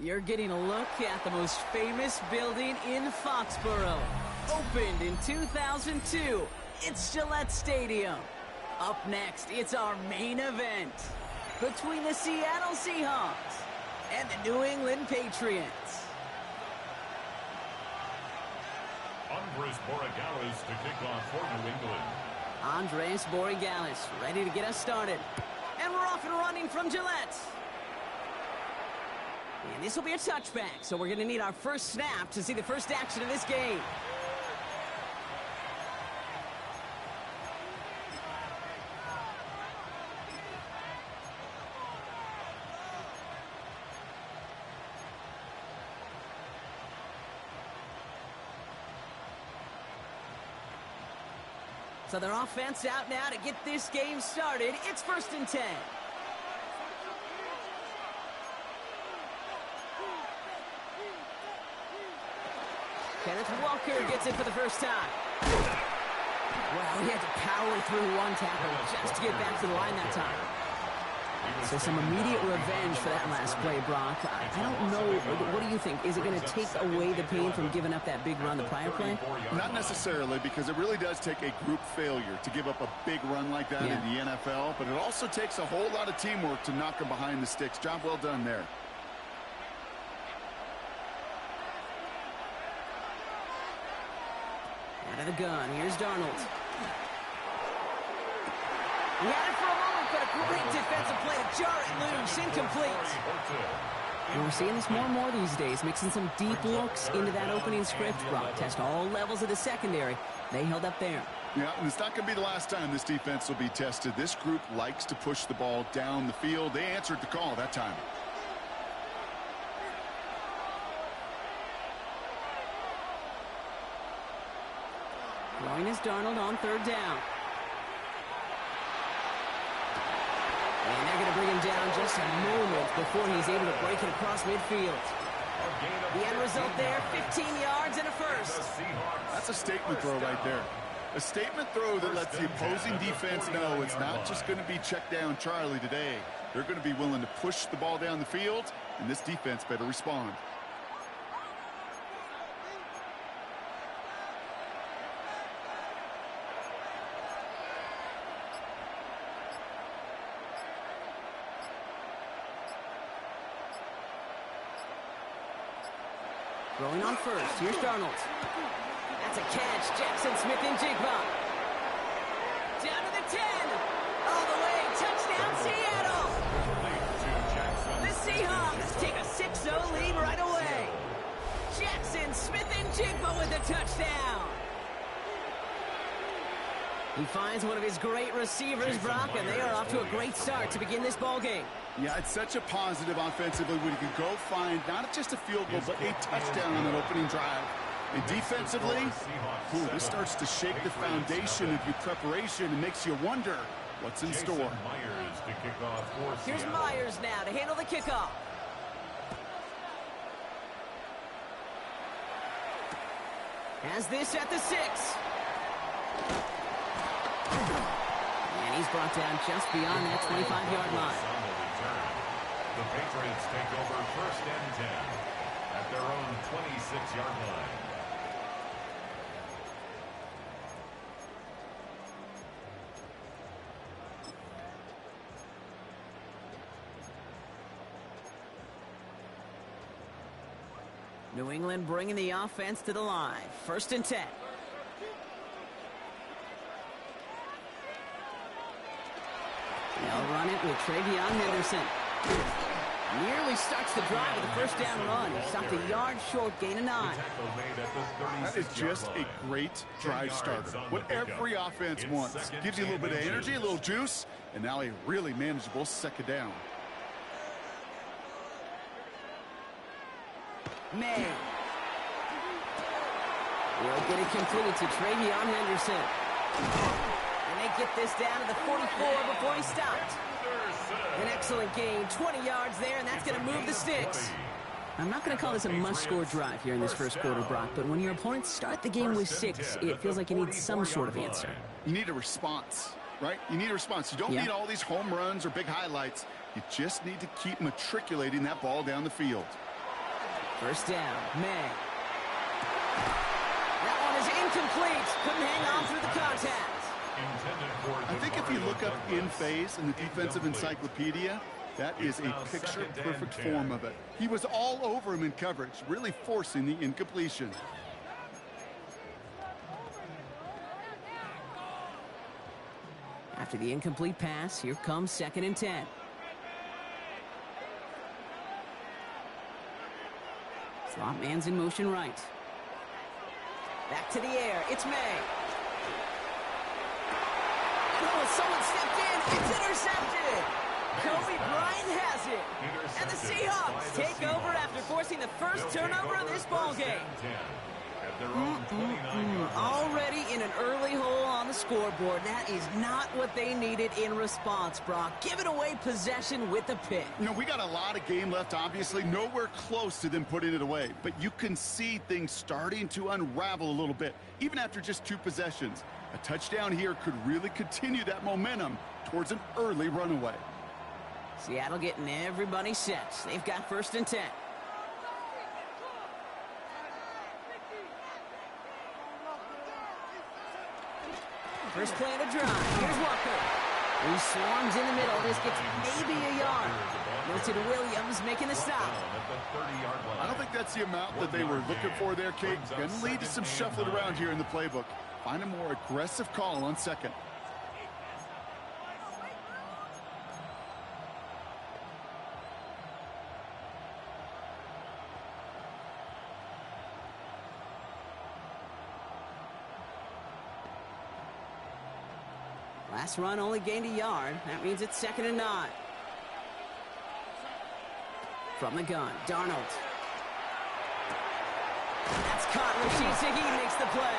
You're getting a look at the most famous building in Foxborough. Opened in 2002, it's Gillette Stadium. Up next, it's our main event between the Seattle Seahawks and the New England Patriots. Andres Borregales to kick off for New England. Andres Borregales ready to get us started. And we're off and running from Gillette. And this will be a touchback, so we're going to need our first snap to see the first action of this game. So their offense out now to get this game started. It's 1st and 10. Kenneth Walker gets it for the first time. Well, he had to power through one tackle just to get back to the line that time. So some immediate revenge for that last play, Brock. I don't know. What do you think? Is it going to take away the pain from giving up that big run the prior play? Not necessarily, because it really does take a group failure to give up a big run like that in the NFL. But it also takes a whole lot of teamwork to knock them behind the sticks. Job well done there. Out of the gun. Here's Darnold. He had it for a moment, but a great defensive play to jar it loose. Incomplete. And we're seeing this more and more these days, mixing some deep looks into that opening script. Brock, test all levels of the secondary. They held up there. Yeah, and it's not going to be the last time this defense will be tested. This group likes to push the ball down the field. They answered the call that time. Throwing is Darnold on 3rd down. And they're going to bring him down just a moment before he's able to break it across midfield. The end result there, 15 yards and a first. That's a statement throw right there. A statement throw that lets the opposing defense know it's not just going to be check down Charlie today. They're going to be willing to push the ball down the field, and this defense better respond. Throwing on 1st. Here's Darnold. That's a catch. Jackson Smith and Jigba. Down to the 10. All the way. Touchdown, Seattle. The Seahawks take a 6-0 lead right away. Jackson Smith and Jigba with the touchdown. He finds one of his great receivers, Brock, and they are off to a great start to begin this ball game. Yeah, it's such a positive offensively when you can go find not just a field goal, but a touchdown on that opening drive. And defensively, this starts to shake the foundation of your preparation and makes you wonder what's in store. Here's Myers now to handle the kickoff. Has this at the 6. And he's brought down just beyond that 25-yard line. The Patriots take over 1st and 10 at their own 26-yard line. New England bringing the offense to the line. 1st and 10. They'll run it with Travion Henderson. Nearly starts the drive with a 1st down run. He stopped a yard short, gain of 9. That is just a great drive starter. What every offense wants. Gives you a little bit of energy, a little juice, and now a really manageable 2nd down. May. Will get it complete to Travion Henderson. And they get this down to the 44 before he stopped. An excellent gain, 20 yards there, and that's going to move the sticks. I'm not going to call this a must-score drive here in this 1st quarter, Brock, but when your opponents start the game with 6, it feels like you need some sort of answer. You need a response, right? You need a response. You don't need all these home runs or big highlights. You just need to keep matriculating that ball down the field. First down, May. That one is incomplete. Couldn't hang on through the contact. I think if you look up in phase in the defensive encyclopedia, that is a picture-perfect form of it. He was all over him in coverage, really forcing the incompletion. After the incomplete pass, here comes 2nd and 10. Slot man's in motion right. Back to the air. It's May. Oh, someone stepped in. It's intercepted. Kobe Bryant has it. And the Seahawks take over after forcing the first turnover of this ballgame. Already in an early hole on the scoreboard. That is not what they needed in response, Brock. Giving away possession with the pick. You know, we got a lot of game left, obviously. Nowhere close to them putting it away. But you can see things starting to unravel a little bit, even after just 2 possessions. A touchdown here could really continue that momentum towards an early runaway. Seattle getting everybody set. They've got 1st and 10. First play of the drive. Here's Walker. He swarms in the middle. This gets maybe a yard. Milton Williams making the stop. I don't think that's the amount that they were looking for there, Kate. Going to lead to some shuffling around here in the playbook. Find a more aggressive call on 2nd. Last run only gained a yard. That means it's 2nd and 9. From the gun, Darnold. That's caught. Rashid Shaheed makes the play.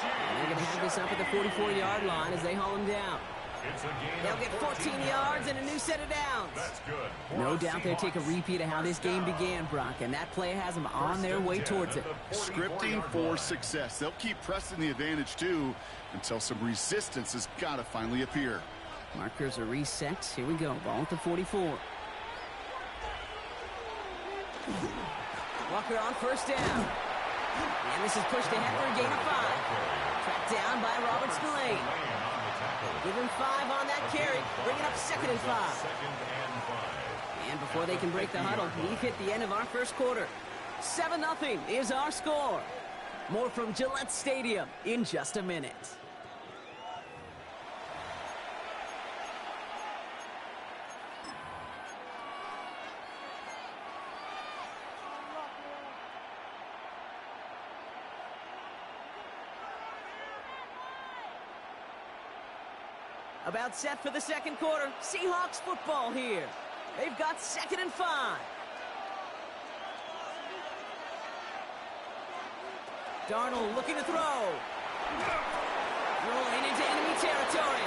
And they're going to have this up at the 44-yard line as they haul him down. They'll get 14 yards and a new set of downs. No doubt they'll take a repeat of how this game began, Brock, and that play has them on their way towards it. Scripting for success. They'll keep pressing the advantage, too, until some resistance has got to finally appear. Markers are reset. Here we go. Ball at the 44. Walker on 1st down. And this is pushed ahead for a gain of 5. Tracked down by Robert Spillane. Give him 5 on that carry. Bring it up 2nd and 5. And before they can break the huddle, we've hit the end of our first quarter. 7-0 is our score. More from Gillette Stadium in just a minute. About set for the 2nd quarter. Seahawks football here. They've got 2nd and 5. Darnold looking to throw. Rolling into enemy territory.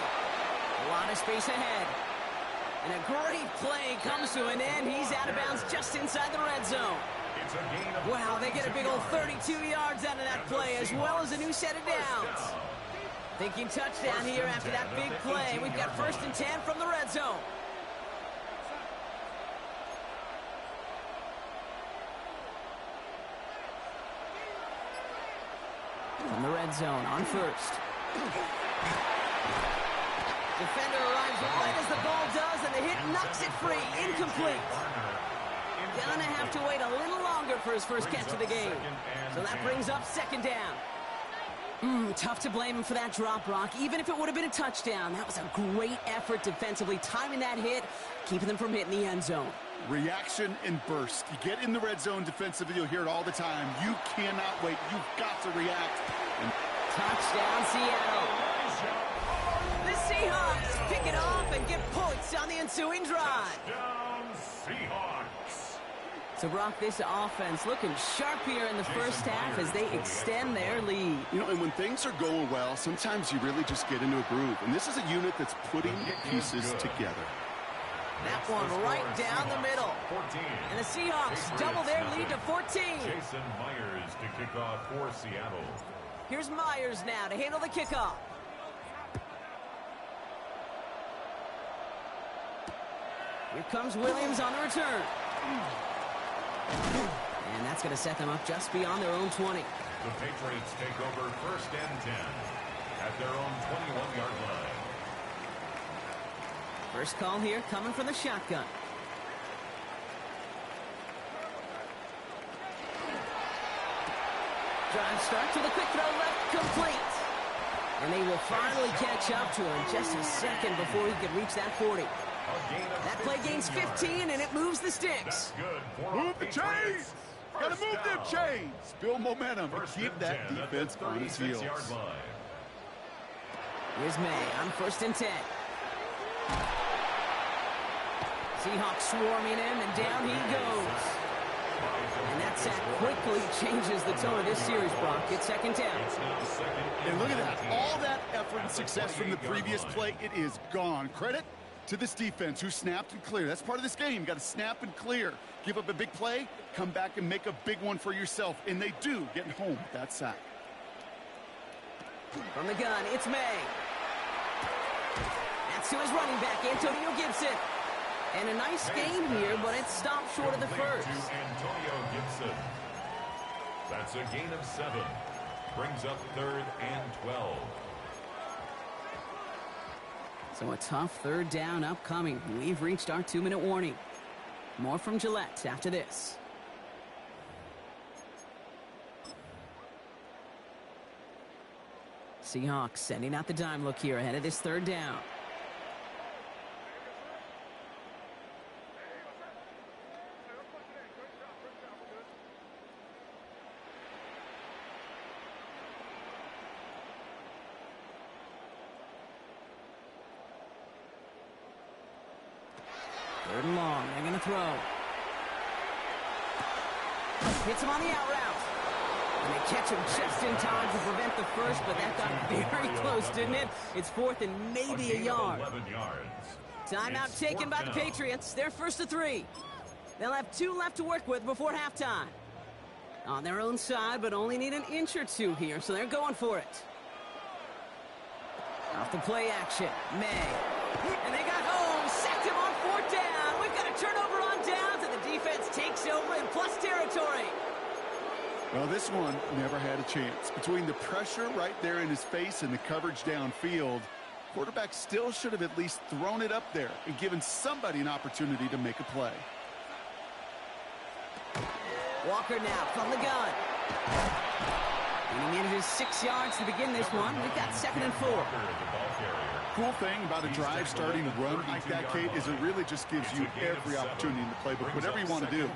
A lot of space ahead. And a great play comes to an end. He's out of bounds just inside the red zone. Wow, they get a big old 32 yards out of that play, as well as a new set of downs. Thinking touchdown here after that big play. We've got 1st and 10 from the red zone. From the red zone on 1st. Defender arrives right as the ball does, and the hit knocks it free. Incomplete. Gonna have to wait a little longer for his first catch of the game. So that brings up 2nd down. Tough to blame him for that drop, Brock. Even if it would have been a touchdown, that was a great effort defensively, timing that hit, keeping them from hitting the end zone. Reaction and burst. You get in the red zone defensively, you'll hear it all the time. You cannot wait. You've got to react. Touchdown, Seattle. The Seahawks pick it off and get points on the ensuing drive. Touchdown, Seahawks. So, Brock, this offense looking sharp here in the first half as they extend their lead. You know, and when things are going well, sometimes you really just get into a groove. And this is a unit that's putting the pieces together. That one right down the middle. And the Seahawks double their lead to 14. Jason Myers to kick off for Seattle. Here's Myers now to handle the kickoff. Here comes Williams on the return. And that's going to set them up just beyond their own 20. The Patriots take over first and 10 at their own 21-yard line. First call here coming from the shotgun. Drive starts with a quick throw left, complete. And they will finally catch up to him just a second before he could reach that 40. That play gains 15, and it moves the sticks. Move the chains! Gotta move them chains! Build momentum and keep that defense on his heels. Here's May on 1st and 10. Seahawks swarming him, and down he goes. And that sack quickly changes the tone of this series, Brock. It's second down. And look at that. All that effort and success from the previous play, it is gone. Credit to this defense who snapped and cleared. That's part of this game. You got to snap and clear. Give up a big play, come back and make a big one for yourself. And they do, getting home with that sack. From the gun, it's May. That's to his running back, Antonio Gibson. And a nice gain here, but it stopped short of the first. Antonio Gibson. That's a gain of 7. Brings up 3rd and 12. So a tough 3rd down upcoming. We've reached our 2-minute warning. More from Gillette after this. Seahawks sending out the dime look here ahead of this 3rd down. Third and long. They're going to throw. Hits him on the out route. And they catch him just in time to prevent the first, but that got very close, didn't it? It's 4th and maybe a yard. Timeout taken by the Patriots. They're 1st to 3. They'll have 2 left to work with before halftime. On their own side, but only need an inch or 2 here, so they're going for it. Off the play action. May. And they got home. Sacked him on 4th down. We've got a turnover on downs, and the defense takes over in plus territory. Well, this one never had a chance. Between the pressure right there in his face and the coverage downfield, quarterback still should have at least thrown it up there and given somebody an opportunity to make a play. Walker now from the gun. And he manages 6 yards to begin this one. We've got 2nd and 4. Cool thing about a drive starting run like that, Kate, is it really just gives you every opportunity in the playbook, whatever you want to do.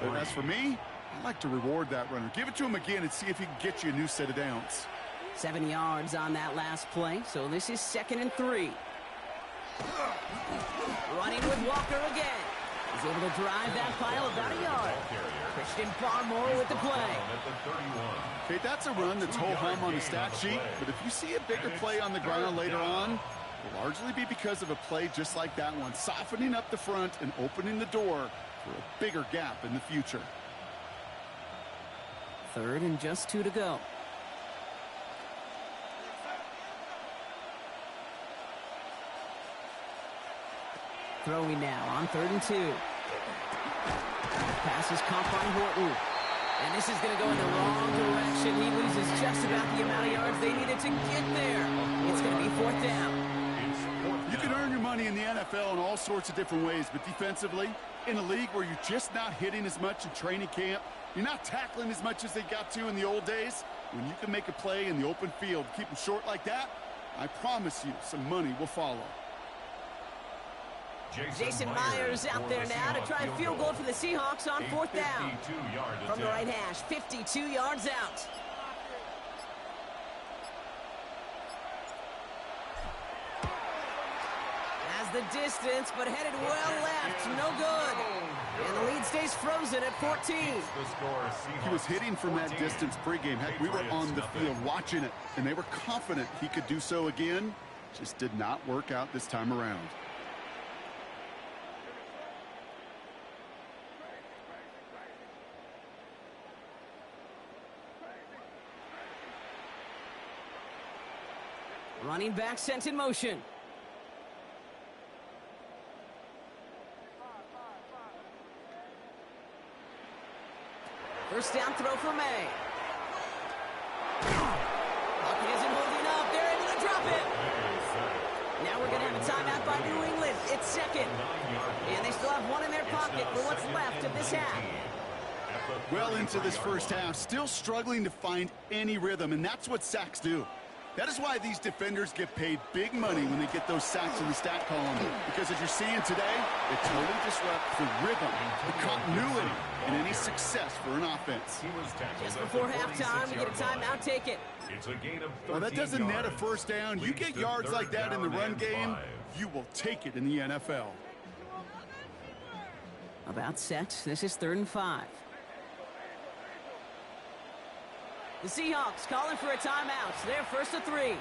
But as for me, I like to reward that runner. Give it to him again and see if he can get you a new set of downs. 7 yards on that last play, so this is 2nd and 3. Running with Walker again. He's able to drive that pile about a yard. Christian Barmore with the play. Okay, that's a run that's ho-hum on the stat sheet, but if you see a bigger play on the ground later on, it'll largely be because of a play just like that one, softening up the front and opening the door for a bigger gap in the future. 3rd and just 2 to go. Throwing now on 3rd and 2. Pass is caught by Horton. And this is going to go in the wrong direction. He loses just about the amount of yards they needed to get there. It's going to be 4th down. You can earn your money in the NFL in all sorts of different ways, but defensively, in a league where you're just not hitting as much in training camp, you're not tackling as much as they got to in the old days, when you can make a play in the open field, keep them short like that, I promise you some money will follow. Jason Myers out there now to try a field goal for the Seahawks on 4th down. From the right hash, 52 yards out. Has the distance, but headed well left. No good. And the lead stays frozen at 14. He was hitting from that distance pregame. Heck, we were on the field watching it, and they were confident he could do so again. Just did not work out this time around. Running back sent in motion. First down throw for May. Pocket isn't holding up. They're able to drop it. Now we're going to have a timeout by New England. It's second. And they still have one in their pocket for what's left of this half. Well into this first half, still struggling to find any rhythm, and that's what sacks do. That is why these defenders get paid big money when they get those sacks in the stat column. Because as you're seeing today, it totally disrupts the rhythm, the continuity, and any success for an offense. Just before halftime, we get a timeout. Take it. It's a gain of 13 Well, that doesn't net a yards. first down. You get yards like that in the run game, you will take it in the NFL. About set. This is 3rd and 5. The Seahawks calling for a timeout. They're first to 3.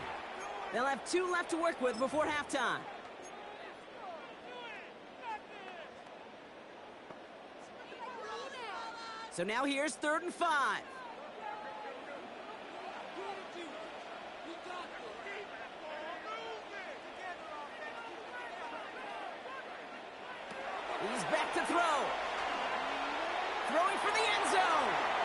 They'll have 2 left to work with before halftime. So now here's 3rd and 5. He's back to throw. Throwing for the end zone.